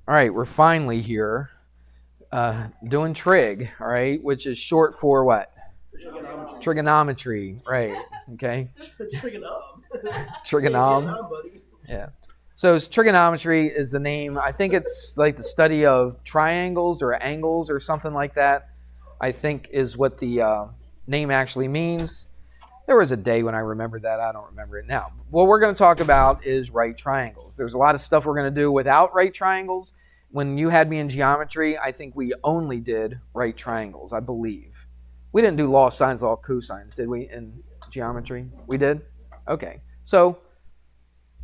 All right, we're finally here doing trig, all right, which is short for what? Trigonometry. Trigonometry, right, okay. Trigonom. Yeah. So trigonometry is the name. I think it's like the study of triangles or angles or something like that, I think is what the name actually means. There was a day when I remembered that. I don't remember it now. What we're going to talk about is right triangles. There's a lot of stuff we're going to do without right triangles. When you had me in geometry, I think we only did right triangles, I believe. We didn't do law sines, law cosines, did we, in geometry? We did? Okay. So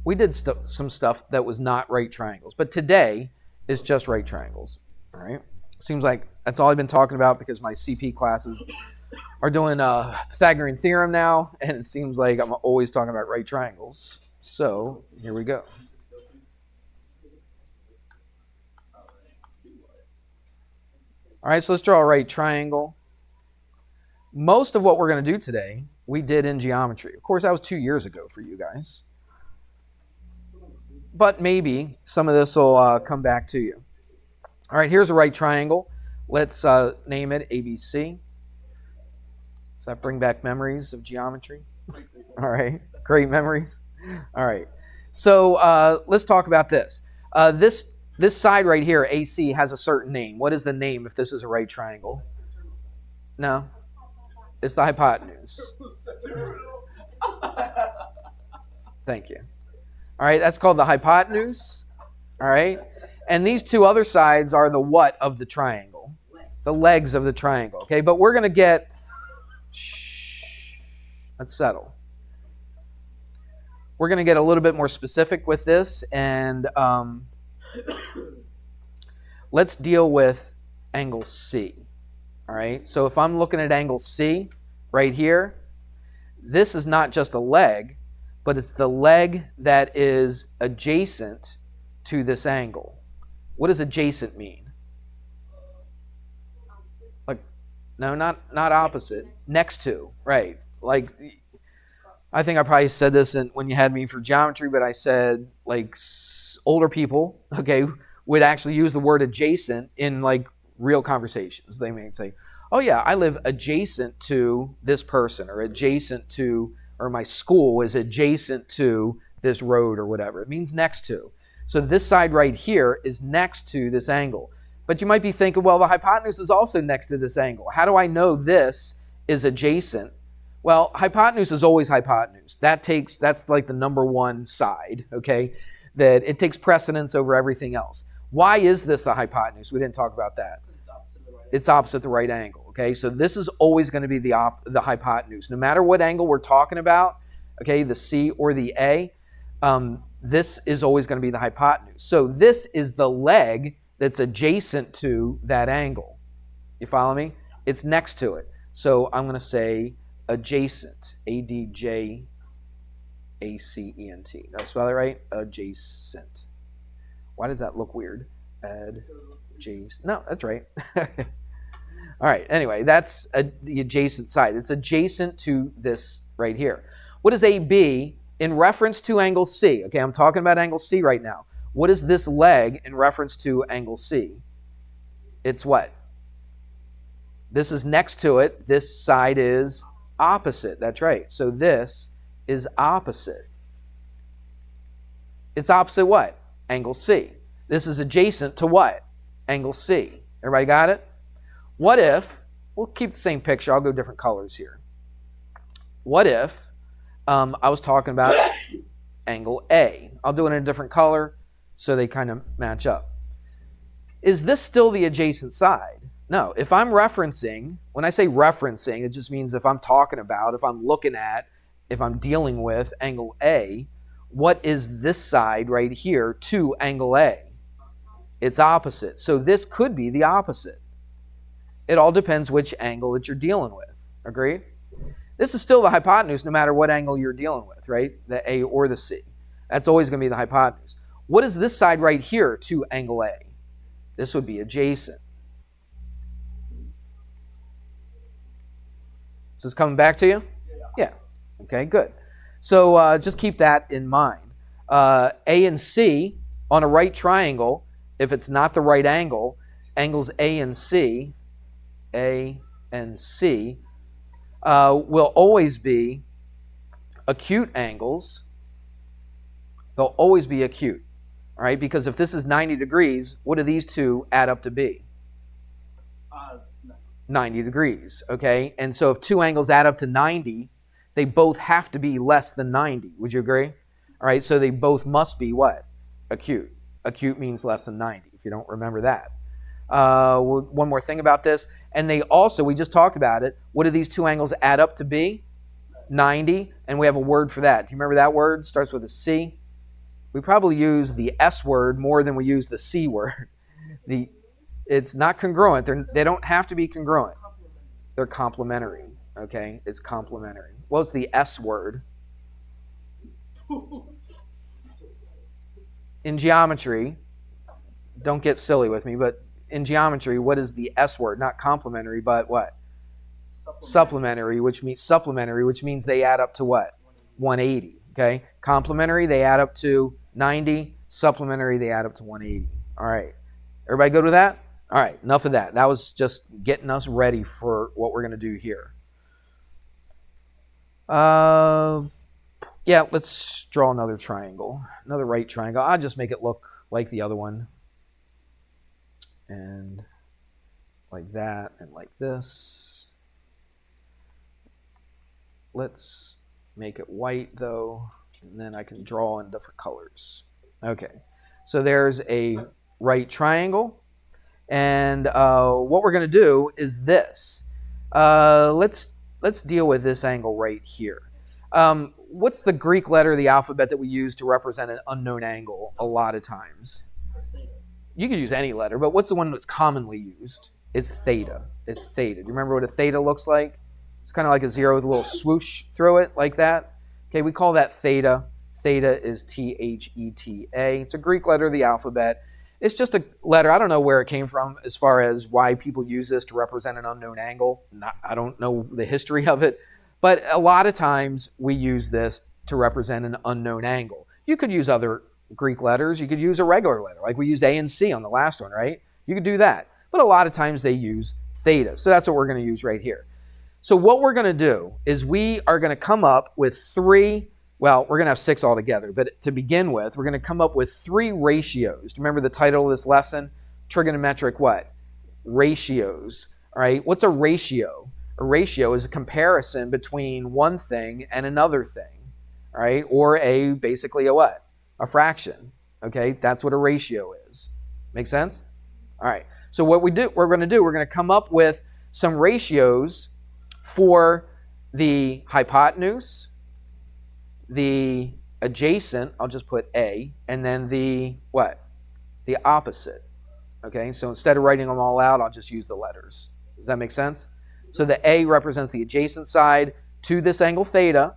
we did some stuff that was not right triangles. But today is just right triangles. All right? Seems like that's all I've been talking about because my CP classes are doing Pythagorean theorem now, and it seems like I'm always talking about right triangles. So here we go. All right, so let's draw a right triangle. Most of what we're going to do today, we did in geometry. Of course, that was 2 years ago for you guys. But maybe some of this will come back to you. All right, here's a right triangle. Let's name it ABC. Does that bring back memories of geometry? All right, great memories. All right, so let's talk about this. This side right here, AC, has a certain name. What is the name if this is a right triangle? No, it's the hypotenuse. Thank you. All right, that's called the hypotenuse. All right, and these two other sides are the what of the triangle? The legs of the triangle. Okay, but we're going to get... Shh. Let's settle. We're going to get a little bit more specific with this, and let's deal with angle C. All right, so if I'm looking at angle C right here, this is not just a leg, but it's the leg that is adjacent to this angle. What does adjacent mean? No, not opposite. Next to, right. Like, I think I probably said this when you had me for geometry, but I said, like, older people, okay, would actually use the word adjacent in, like, real conversations. They may say, oh, yeah, I live adjacent to this person, or adjacent to, or my school is adjacent to this road or whatever. It means next to. So this side right here is next to this angle. But you might be thinking, well, the hypotenuse is also next to this angle. How do I know this is adjacent? Well, hypotenuse is always hypotenuse. That's like the number one side, okay? That it takes precedence over everything else. Why is this the hypotenuse? We didn't talk about that. It's opposite the right angle, okay? So this is always going to be the hypotenuse. No matter what angle we're talking about, okay, the C or the A, this is always going to be the hypotenuse. So this is the leg that's adjacent to that angle. You follow me? It's next to it. So I'm going to say adjacent. A-D-J-A-C-E-N-T. Did I spell that right? Adjacent. Why does that look weird? Adjacent. No, that's right. All right. Anyway, that's the adjacent side. It's adjacent to this right here. What is AB in reference to angle C? Okay, I'm talking about angle C right now. What is this leg in reference to angle C? It's what? This is next to it. This side is opposite. That's right. So this is opposite. It's opposite what? Angle C. This is adjacent to what? Angle C. Everybody got it? What if, we'll keep the same picture. I'll go different colors here. What if I was talking about angle A? I'll do it in a different color so they kind of match up. Is this still the adjacent side? No. If I'm referencing, when I say referencing, it just means if I'm talking about, if I'm looking at, if I'm dealing with angle A, what is this side right here to angle A? It's opposite. So this could be the opposite. It all depends which angle that you're dealing with. Agreed? This is still the hypotenuse no matter what angle you're dealing with, right? The A or the C. That's always going to be the hypotenuse. What is this side right here to angle A? This would be adjacent. Is this coming back to you? Yeah. Okay, good. So just keep that in mind. A and C on a right triangle if it's not the right angle, angles A and C will always be acute angles. They'll always be acute, all right? Because if this is 90 degrees, what do these two add up to be? 90 degrees, okay? And so if two angles add up to 90, they both have to be less than 90. Would you agree? All right, so they both must be what? Acute. Acute means less than 90, if you don't remember that. One more thing about this. And they also, we just talked about it, what do these two angles add up to be? 90, and we have a word for that. Do you remember that word? Starts with a C. We probably use the S word more than we use the C word. It's not congruent. They don't have to be congruent. They're complementary, okay? It's complementary. What's the S word? In geometry, don't get silly with me, but in geometry, what is the S word? Not complementary, but what? Supplementary, which means they add up to what? 180, okay? Complementary, they add up to 90. Supplementary, they add up to 180. All right. Everybody good with that? All right, enough of that. That was just getting us ready for what we're going to do here. Yeah, let's draw another triangle, another right triangle. I'll just make it look like the other one. And like that and like this. Let's make it white though, and then I can draw in different colors. Okay, so there's a right triangle. And what we're going to do is this. Let's deal with this angle right here. What's the Greek letter of the alphabet that we use to represent an unknown angle a lot of times? You could use any letter, but what's the one that's commonly used? It's theta. It's theta. Do you remember what a theta looks like? It's kind of like a zero with a little swoosh through it, like that. Okay, we call that theta. Theta is Theta. It's a Greek letter of the alphabet. It's just a letter. I don't know where it came from as far as why people use this to represent an unknown angle. I don't know the history of it. But a lot of times we use this to represent an unknown angle. You could use other Greek letters. You could use a regular letter, like we used A and C on the last one, right? You could do that. But a lot of times they use theta. So that's what we're going to use right here. So what we're going to do is we are going to come up with three. Well, we're going to have six altogether, but to begin with, we're going to come up with three ratios. Do you remember the title of this lesson? Trigonometric what? Ratios. All right, what's a ratio? A ratio is a comparison between one thing and another thing, all right? Or basically a what? A fraction, okay? That's what a ratio is. Make sense? All right, so what we're going to come up with some ratios for the hypotenuse, the adjacent, I'll just put A, and then the what? The opposite. Okay, so instead of writing them all out, I'll just use the letters. Does that make sense? So the A represents the adjacent side to this angle theta.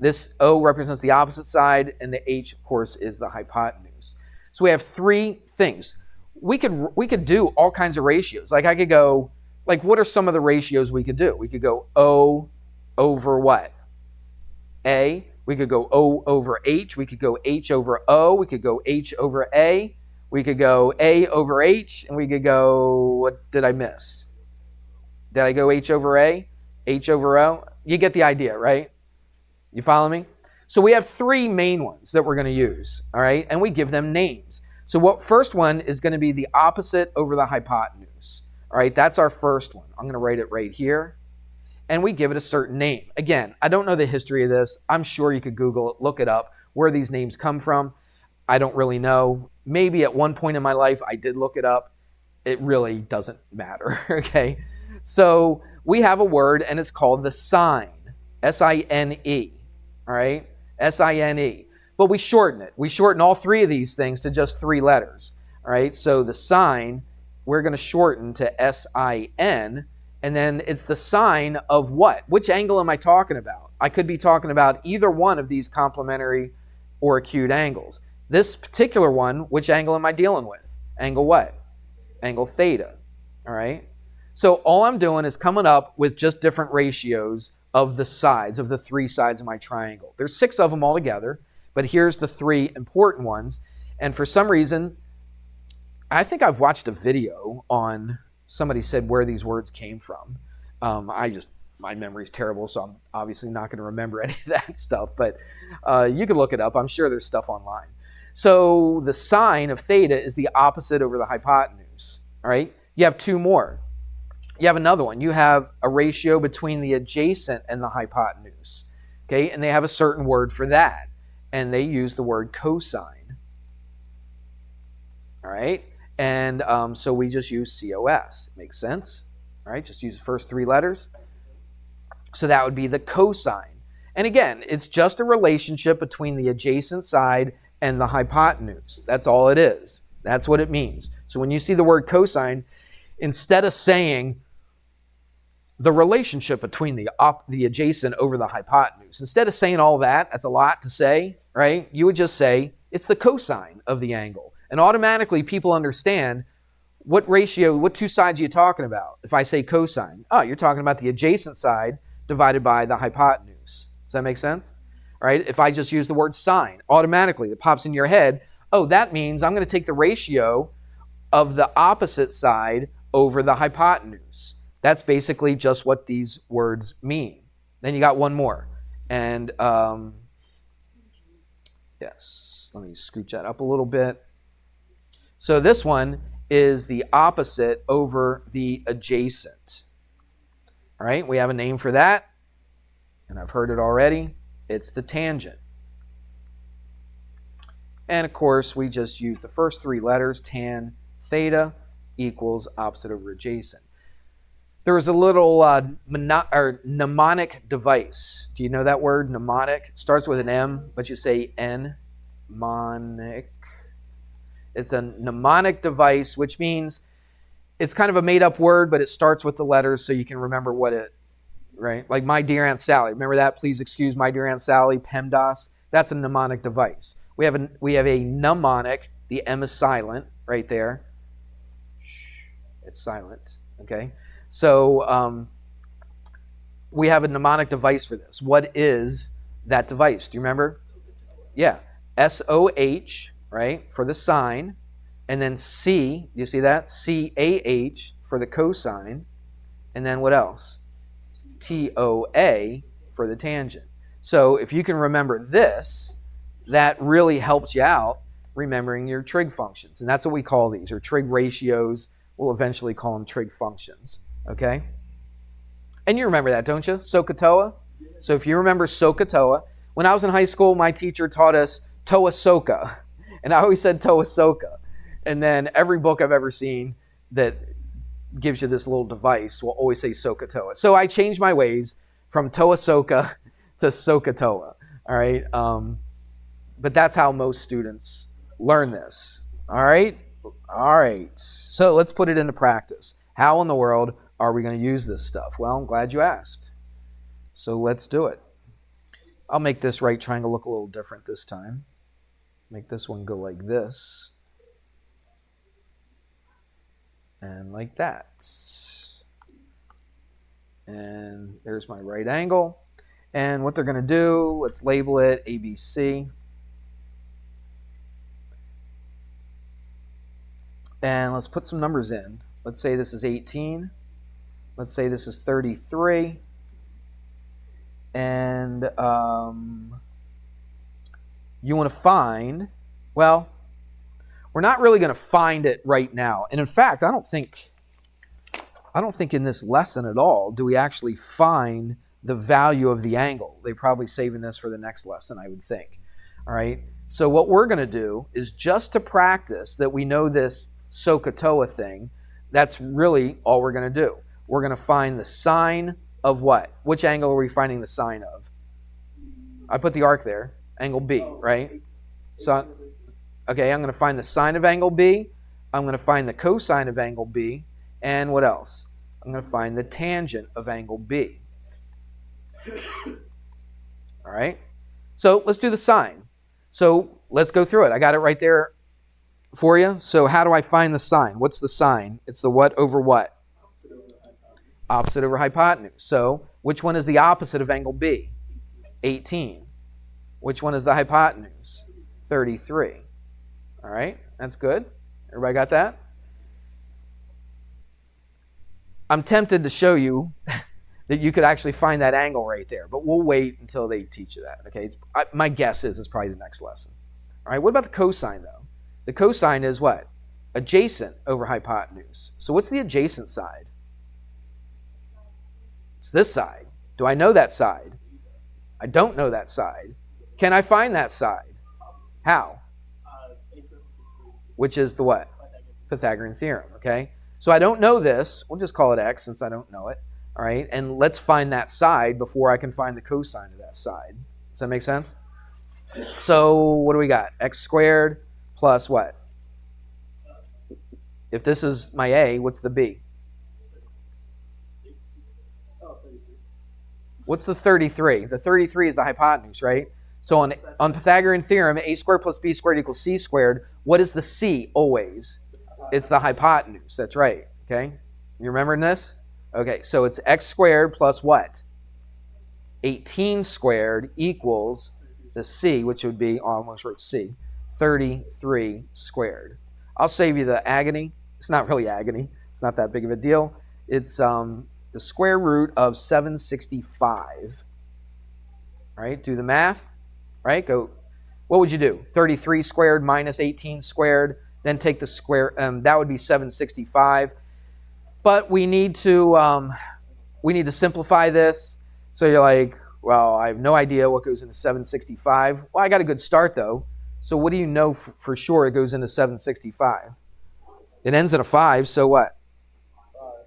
This O represents the opposite side, and the H, of course, is the hypotenuse. So we have three things. We could do all kinds of ratios. Like I could go, like what are some of the ratios we could do? We could go O over what? A. We could go O over H. We could go H over O. We could go H over A. We could go A over H. And we could go, what did I miss? Did I go H over A? H over O? You get the idea, right? You follow me? So we have three main ones that we're going to use, all right? And we give them names. So what first one is going to be the opposite over the hypotenuse. All right, that's our first one. I'm going to write it right here. And we give it a certain name. Again, I don't know the history of this. I'm sure you could Google it, look it up, where these names come from. I don't really know. Maybe at one point in my life I did look it up. It really doesn't matter, okay? So we have a word, and it's called the sine, S-I-N-E, all right? S-I-N-E. But we shorten it. We shorten all three of these things to just three letters, all right? So the sine, we're going to shorten to S-I-N, and then it's the sine of what? Which angle am I talking about? I could be talking about either one of these complementary or acute angles. This particular one, which angle am I dealing with? Angle what? Angle theta, all right? So all I'm doing is coming up with just different ratios of the sides, of the three sides of my triangle. There's six of them altogether, but here's the three important ones. And for some reason, I think I've watched a video on somebody said where these words came from. My memory's terrible, so I'm obviously not going to remember any of that stuff. But you can look it up. I'm sure there's stuff online. So the sine of theta is the opposite over the hypotenuse. All right. You have two more. You have another one. You have a ratio between the adjacent and the hypotenuse. Okay, and they have a certain word for that, and they use the word cosine. All right, and so we just use COS. Makes sense. All right, just use the first three letters. So that would be the cosine. And again, it's just a relationship between the adjacent side and the hypotenuse. That's all it is. That's what it means. So when you see the word cosine, instead of saying the relationship between the adjacent over the hypotenuse, instead of saying all that, that's a lot to say, right? You would just say it's the cosine of the angle. And automatically people understand what ratio, what two sides are you talking about? If I say cosine, you're talking about the adjacent side divided by the hypotenuse. Does that make sense? All right, if I just use the word sine, automatically it pops in your head, that means I'm going to take the ratio of the opposite side over the hypotenuse. That's basically just what these words mean. Then you got one more. And yes, let me scooch that up a little bit. So this one is the opposite over the adjacent. All right, we have a name for that, and I've heard it already. It's the tangent. And of course, we just use the first three letters, tan theta equals opposite over adjacent. There was a little mnemonic device. Do you know that word, mnemonic? It starts with an M, but you say N, mnemonic. It's a mnemonic device, which means it's kind of a made-up word, but it starts with the letters so you can remember what it, right? Like my dear Aunt Sally. Remember that? Please excuse my dear Aunt Sally, PEMDAS. That's a mnemonic device. We have a mnemonic. The M is silent right there. Shh, it's silent, okay? So we have a mnemonic device for this. What is that device? Do you remember? Yeah. SOH, right, for the sine. And then C, you see that? CAH for the cosine. And then what else? TOA for the tangent. So if you can remember this, that really helps you out remembering your trig functions. And that's what we call these, or trig ratios. We'll eventually call them trig functions. Okay? And you remember that, don't you? SOHCAHTOA? So if you remember SOHCAHTOA, when I was in high school, my teacher taught us TOA SOHCA. And I always said TOA SOHCA. And then every book I've ever seen that gives you this little device will always say SOHCAHTOA. So I changed my ways from TOA SOHCA to SOHCAHTOA. All right? But that's how most students learn this. All right? All right. So let's put it into practice. How in the world are we going to use this stuff? Well, I'm glad you asked. So let's do it. I'll make this right triangle look a little different this time. Make this one go like this. And like that. And there's my right angle. And what they're going to do, let's label it ABC. And let's put some numbers in. Let's say this is 18. Let's say this is 33. And you want to find, well, we're not really going to find it right now. And in fact, I don't think in this lesson at all do we actually find the value of the angle. They're probably saving this for the next lesson, I would think. All right. So what we're going to do is just to practice that we know this SOHCAHTOA thing, that's really all we're going to do. We're going to find the sine of what? Which angle are we finding the sine of? I put the arc there. Angle B, right? So, okay, I'm going to find the sine of angle B. I'm going to find the cosine of angle B. And what else? I'm going to find the tangent of angle B. All right? So let's do the sine. So let's go through it. I got it right there for you. So how do I find the sine? What's the sine? It's the what over what? Opposite over hypotenuse. So which one is the opposite of angle B? 18. Which one is the hypotenuse? 33. All right, that's good. Everybody got that? I'm tempted to show you that you could actually find that angle right there, but we'll wait until they teach you that, okay? My guess is it's probably the next lesson. All right, what about the cosine, though? The cosine is what? Adjacent over hypotenuse. So what's the adjacent side? It's this side. Do I know that side? I don't know that side. Can I find that side? How? Which is the what? Pythagorean theorem, okay? So I don't know this. We'll just call it x since I don't know it. All right, and let's find that side before I can find the cosine of that side. Does that make sense? So what do we got? X squared plus what? If this is my A, what's the B? What's the 33? The 33 is the hypotenuse, right? So on Pythagorean theorem, a squared plus b squared equals c squared. What is the c always? It's the hypotenuse. That's right. Okay? You remembering this? Okay, so it's x squared plus what? 18 squared equals the c, which would be, I almost wrote c, 33 squared. I'll save you the agony. It's not really agony. It's not that big of a deal. It's the square root of 765. All right, do the math. Right, go. What would you do? 33 squared minus 18 squared. Then take the square. That would be 765. But we need to simplify this. So you're like, well, I have no idea what goes into 765. Well, I got a good start though. So what do you know for sure it goes into 765? It ends at a 5. So what?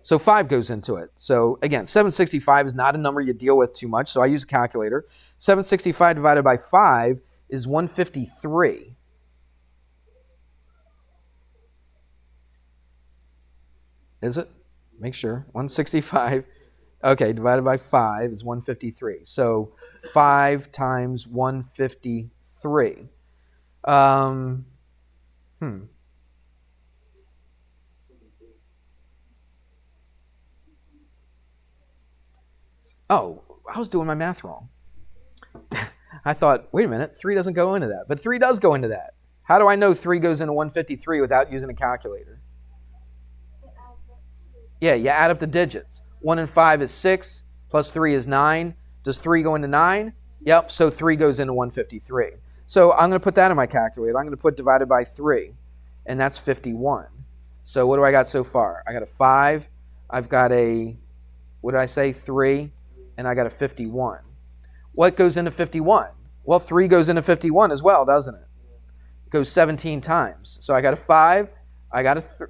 So 5 goes into it. So again, 765 is not a number you deal with too much. So I use a calculator. 765 divided by 5 is 153. Is it? Make sure. 165. Okay, divided by 5 is 153. So 5 times 153. Oh, I was doing my math wrong. I thought, wait a minute, 3 doesn't go into that. But 3 does go into that. How do I know 3 goes into 153 without using a calculator? Yeah, you add up the digits. 1 and 5 is 6, plus 3 is 9. Does 3 go into 9? Yep, so 3 goes into 153. So I'm going to put that in my calculator. I'm going to put divided by 3, and that's 51. So what do I got so far? I got a 5. I've got a, what did I say, 3, and I got a 51. What goes into 51? Well, 3 goes into 51 as well, doesn't it? It goes 17 times. So I got a 5, I got a 5,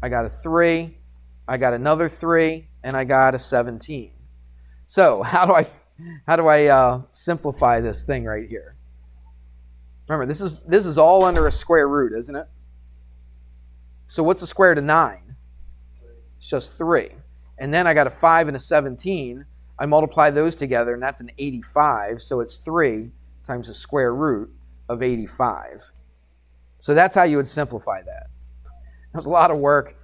I got a 3, I got another 3, and I got a 17. So how do I simplify this thing right here? Remember, this is all under a square root, isn't it? So what's the square root of 9? It's just 3. And then I got a 5 and a 17. I multiply those together, and that's an 85. So it's 3 times the square root of 85. So that's how you would simplify that. That was a lot of work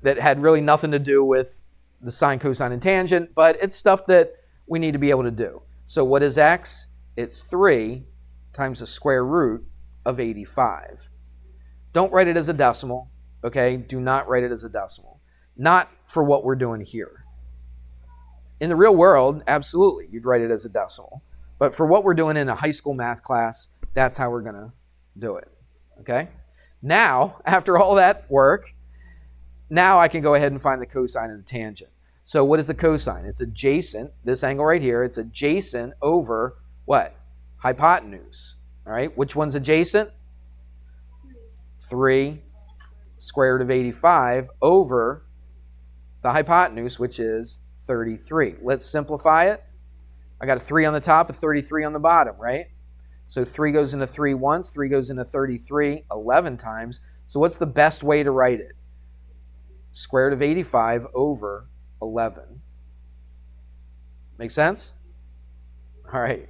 that had really nothing to do with the sine, cosine, and tangent, but it's stuff that we need to be able to do. So what is x? It's 3 times the square root of 85. Don't write it as a decimal, okay? Do not write it as a decimal. Not for what we're doing here. In the real world, absolutely, you'd write it as a decimal. But for what we're doing in a high school math class, that's how we're going to do it, okay? Now, after all that work, now I can go ahead and find the cosine and the tangent. So what is the cosine? It's adjacent, this angle right here, it's adjacent over what? Hypotenuse, all right? Which one's adjacent? 3 square root of 85 over the hypotenuse, which is 33. Let's simplify it. I got a 3 on the top, a 33 on the bottom, right? So 3 goes into 3 once, 3 goes into 33 11 times. So what's the best way to write it? Square root of 85 over 11. Make sense? All right.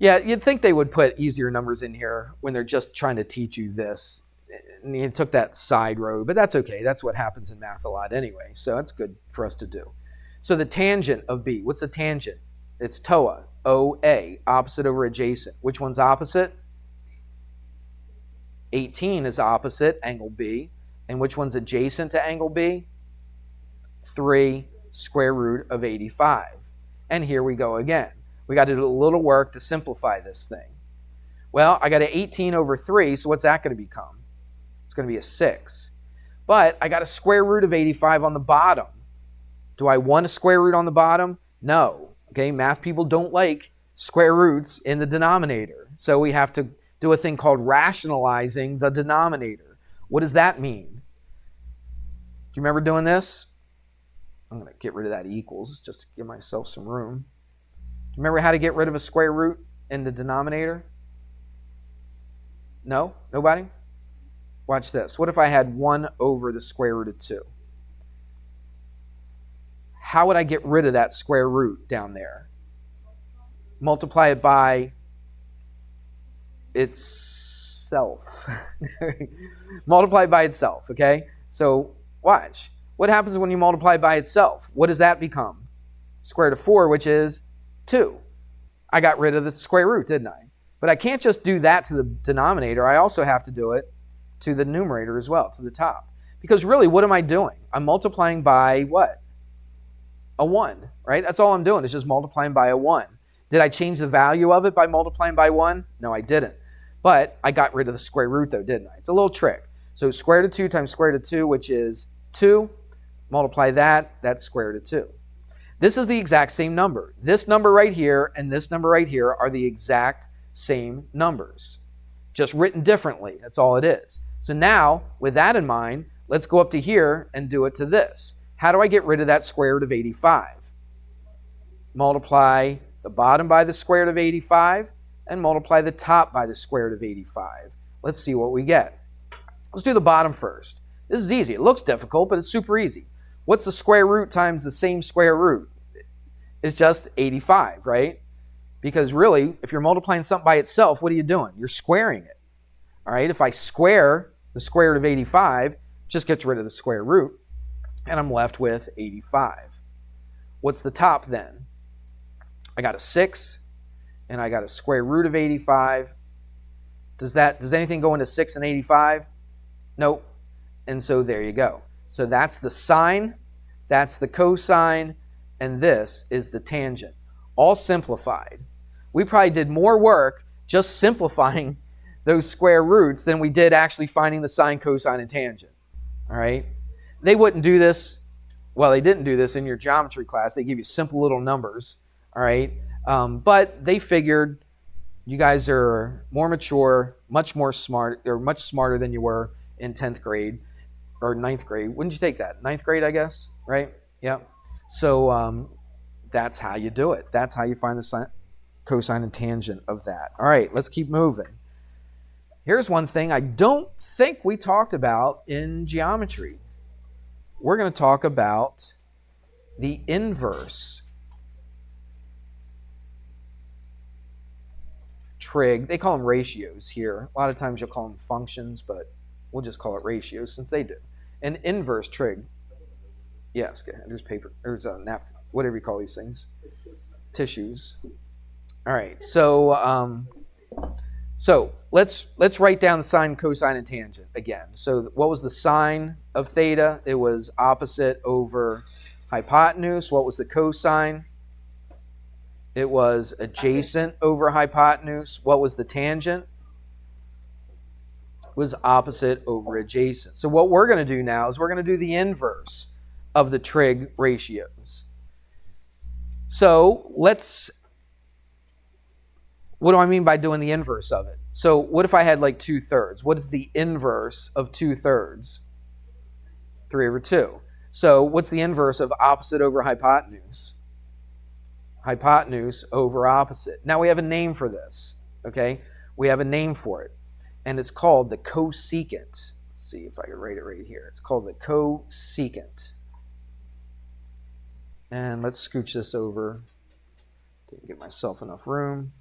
Yeah, you'd think they would put easier numbers in here when they're just trying to teach you this. And you took that side road, but that's okay. That's what happens in math a lot anyway. So that's good for us to do. So the tangent of B, what's the tangent? It's TOA, OA, opposite over adjacent. Which one's opposite? 18 is opposite, angle B. And which one's adjacent to angle B? 3 square root of 85. And here we go again. We got to do a little work to simplify this thing. Well, I got an 18 over 3, so what's that going to become? It's going to be a 6. But I got a square root of 85 on the bottom. Do I want a square root on the bottom? No. Okay, math people don't like square roots in the denominator. So we have to do a thing called rationalizing the denominator. What does that mean? Do you remember doing this? I'm going to get rid of that equals just to give myself some room. Do you remember how to get rid of a square root in the denominator? No? Nobody? Watch this. What if I had 1 over the square root of 2? How would I get rid of that square root down there? Multiply it by itself. Multiply it by itself, okay? So watch. What happens when you multiply by itself? What does that become? Square root of 4, which is 2. I got rid of the square root, didn't I? But I can't just do that to the denominator. I also have to do it to the numerator as well, to the top. Because really, what am I doing? I'm multiplying by what? A 1, right? That's all I'm doing is just multiplying by a 1. Did I change the value of it by multiplying by 1? No, I didn't. But I got rid of the square root though, didn't I? It's a little trick. So square root of 2 times square root of 2, which is 2. Multiply that, that's square root of 2. This is the exact same number. This number right here and this number right here are the exact same numbers, just written differently. That's all it is. So now, with that in mind, let's go up to here and do it to this. How do I get rid of that square root of 85? Multiply the bottom by the square root of 85 and multiply the top by the square root of 85. Let's see what we get. Let's do the bottom first. This is easy. It looks difficult, but it's super easy. What's the square root times the same square root? It's just 85, right? Because really, if you're multiplying something by itself, what are you doing? You're squaring it. All right, if I square the square root of 85, just gets rid of the square root, and I'm left with 85. What's the top then? I got a 6, and I got a square root of 85. Does anything go into 6 and 85? Nope. And so there you go. So that's the sine, that's the cosine, and this is the tangent. All simplified. We probably did more work just simplifying those square roots than we did actually finding the sine, cosine, and tangent. All right? They wouldn't do this, well, they didn't do this in your geometry class. They give you simple little numbers, all right? But they figured you guys are more mature, much smarter than you were in 10th grade or 9th grade. Wouldn't you take that? 9th grade, I guess, right? Yeah. So that's how you do it. That's how you find the sine, cosine, and tangent of that. All right, let's keep moving. Here's one thing I don't think we talked about in geometry. We're going to talk about the inverse trig. They call them ratios here. A lot of times you'll call them functions, but we'll just call it ratios since they do. An inverse trig. Yes, go ahead. There's paper. There's a napkin. Whatever you call these things. Tissues. All right. So let's write down the sine, cosine, and tangent again. So what was the sine of theta? It was opposite over hypotenuse. What was the cosine? It was adjacent over hypotenuse. What was the tangent? It was opposite over adjacent. So what we're going to do now is we're going to do the inverse of the trig ratios. So what do I mean by doing the inverse of it? So what if I had like 2/3? What is the inverse of 2/3? 3 over 2. So what's the inverse of opposite over hypotenuse? Hypotenuse over opposite. Now we have a name for this, okay? We have a name for it, and it's called the cosecant. Let's see if I can write it right here. It's called the cosecant. And let's scooch this over. Didn't give myself enough room.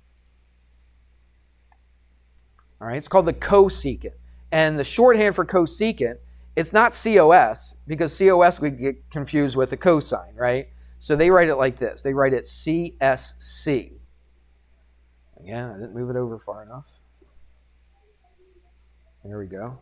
All right, it's called the cosecant. And the shorthand for cosecant, it's not COS, because COS we get confused with the cosine, right? So they write it like this. They write it CSC. Again, I didn't move it over far enough. There we go.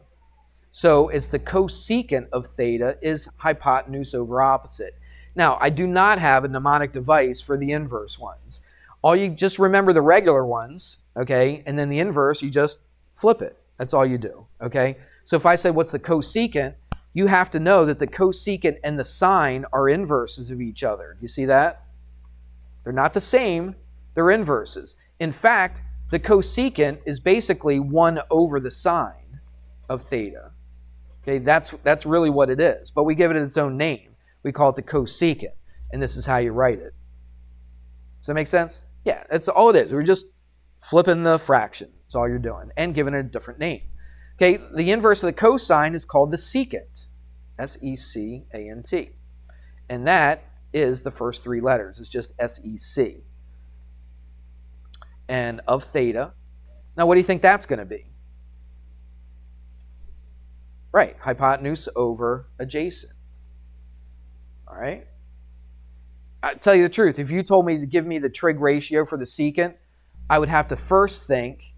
So it's the cosecant of theta is hypotenuse over opposite. Now, I do not have a mnemonic device for the inverse ones. All you just remember the regular ones, okay? And then the inverse, you just flip it. That's all you do, okay? So if I say what's the cosecant, you have to know that the cosecant and the sine are inverses of each other. Do you see that? They're not the same, they're inverses. In fact, the cosecant is basically 1 over the sine of theta. Okay, that's really what it is. But we give it its own name. We call it the cosecant, and this is how you write it. Does that make sense? Yeah, that's all it is. We're just flipping the fraction. That's all you're doing, and giving it a different name. Okay, the inverse of the cosine is called the secant, S-E-C-A-N-T. And that is the first 3 letters. It's just S-E-C. And of theta. Now, what do you think that's going to be? Right, hypotenuse over adjacent. All right? I tell you the truth, if you told me to give me the trig ratio for the secant, I would have to first think,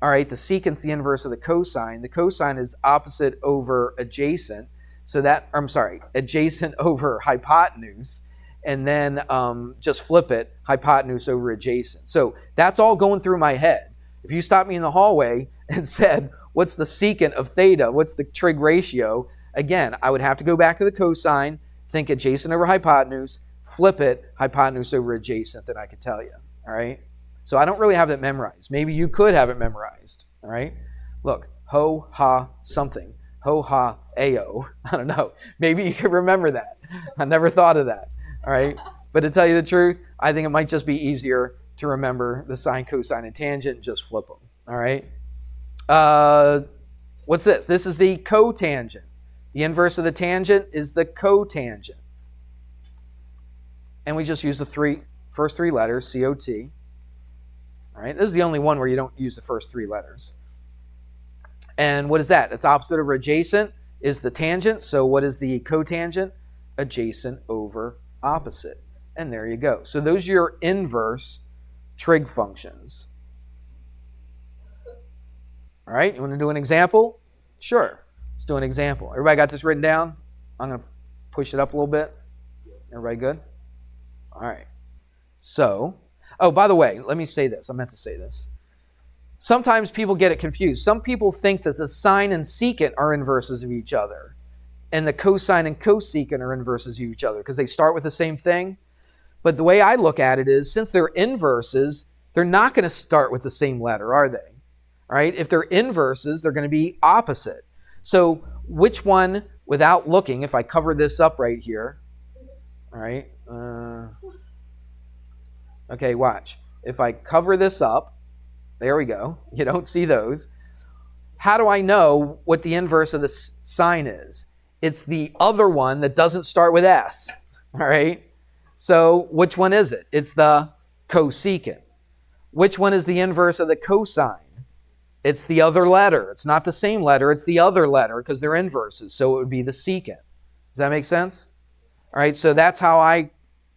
all right, the secant's the inverse of the cosine. The cosine is opposite over adjacent. So that, adjacent over hypotenuse. And then just flip it, hypotenuse over adjacent. So that's all going through my head. If you stopped me in the hallway and said, what's the secant of theta? What's the trig ratio? Again, I would have to go back to the cosine, think adjacent over hypotenuse, flip it, hypotenuse over adjacent, then I could tell you. All right? So I don't really have that memorized. Maybe you could have it memorized. All right? Look, ho, ha, something. Ho, ha, ao. I don't know. Maybe you could remember that. I never thought of that. All right? But to tell you the truth, I think it might just be easier to remember the sine, cosine, and tangent and just flip them. All right? What's this? This is the cotangent. The inverse of the tangent is the cotangent. And we just use the first 3 letters, C-O-T. All right? This is the only one where you don't use the first 3 letters. And what is that? It's opposite over adjacent is the tangent. So what is the cotangent? Adjacent over opposite. And there you go. So those are your inverse trig functions. All right, you want to do an example? Sure, let's do an example. Everybody got this written down? I'm going to push it up a little bit. Everybody good? All right. So, oh, by the way, let me say this. I meant to say this. Sometimes people get it confused. Some people think that the sine and secant are inverses of each other, and the cosine and cosecant are inverses of each other because they start with the same thing. But the way I look at it is, since they're inverses, they're not going to start with the same letter, are they? All right? If they're inverses, they're going to be opposite. So which one, without looking, if I cover this up right here, all right? Okay, watch. If I cover this up, there we go. You don't see those. How do I know what the inverse of the sine is? It's the other one that doesn't start with S, all right? So which one is it? It's the cosecant. Which one is the inverse of the cosine? It's the other letter. It's not the same letter. It's the other letter because they're inverses. So it would be the secant. Does that make sense? All right, so that's how I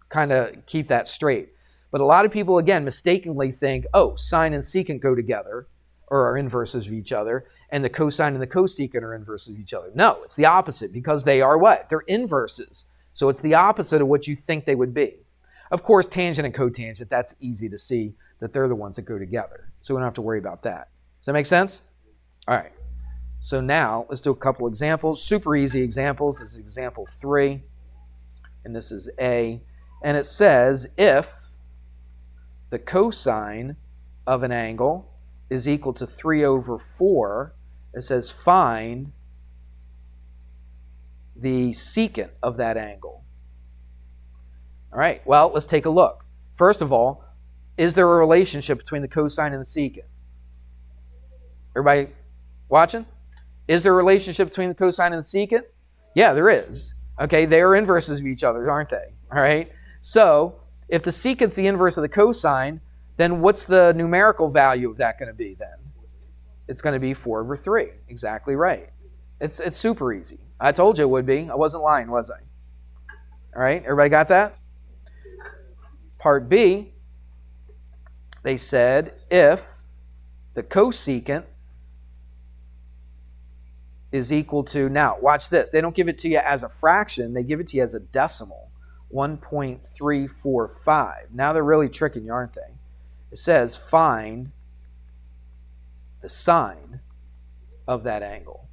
kind of keep that straight. But a lot of people, again, mistakenly think, oh, sine and secant go together or are inverses of each other, and the cosine and the cosecant are inverses of each other. No, it's the opposite because they are what? They're inverses. So it's the opposite of what you think they would be. Of course, tangent and cotangent, that's easy to see that they're the ones that go together. So we don't have to worry about that. Does that make sense? All right. So now let's do a couple examples. Super easy examples. This is example 3. And this is A. And it says if the cosine of an angle is equal to 3 over 4, it says find the secant of that angle. All right, well, let's take a look. First of all, is there a relationship between the cosine and the secant? Everybody watching? Is there a relationship between the cosine and the secant? Yeah, there is. Okay, they are inverses of each other, aren't they? All right, so if the secant's the inverse of the cosine, then what's the numerical value of that going to be then? It's going to be 4 over 3. Exactly right. It's super easy. I told you it would be. I wasn't lying, was I? All right, everybody got that? Part B, they said if the cosecant is equal to, now watch this, they don't give it to you as a fraction, they give it to you as a decimal, 1.345. Now they're really tricking you, aren't they? It says find the sine of that angle.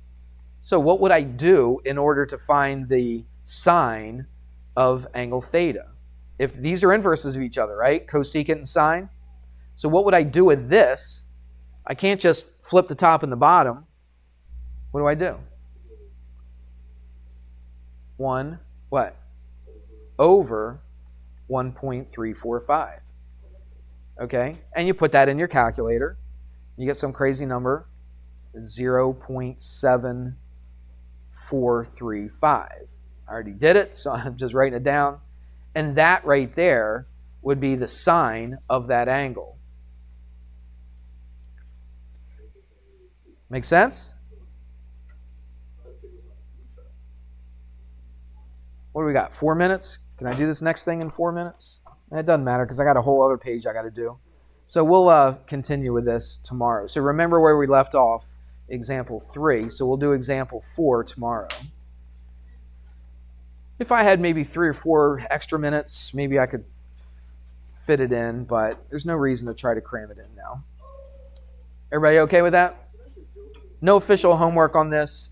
So what would I do in order to find the sine of angle theta? If these are inverses of each other, right? Cosecant and sine. So what would I do with this? I can't just flip the top and the bottom. What do I do? 1, what? Over 1.345. Okay? And you put that in your calculator. You get some crazy number, 0.7435. I already did it, so I'm just writing it down. And that right there would be the sine of that angle. Make sense? What do we got? 4 minutes? Can I do this next thing in 4 minutes? It doesn't matter because I got a whole other page I got to do. So we'll continue with this tomorrow. So remember where we left off, example 3. So we'll do example 4 tomorrow. If I had maybe 3 or 4 extra minutes, maybe I could fit it in, but there's no reason to try to cram it in now. Everybody okay with that? No official homework on this.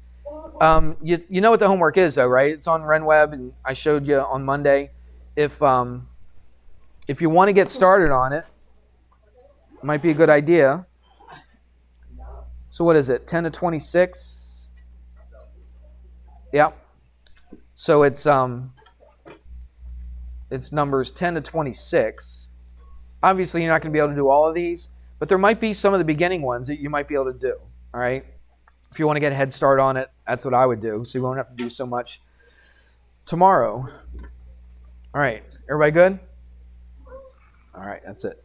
You know what the homework is, though, right? It's on RenWeb, and I showed you on Monday. If you want to get started on it, it might be a good idea. So what is it? 10 to 26? Yep. So it's numbers 10 to 26. Obviously, you're not going to be able to do all of these, but there might be some of the beginning ones that you might be able to do. All right. If you want to get a head start on it, that's what I would do. So you won't have to do so much tomorrow. All right. Everybody good? All right. That's it.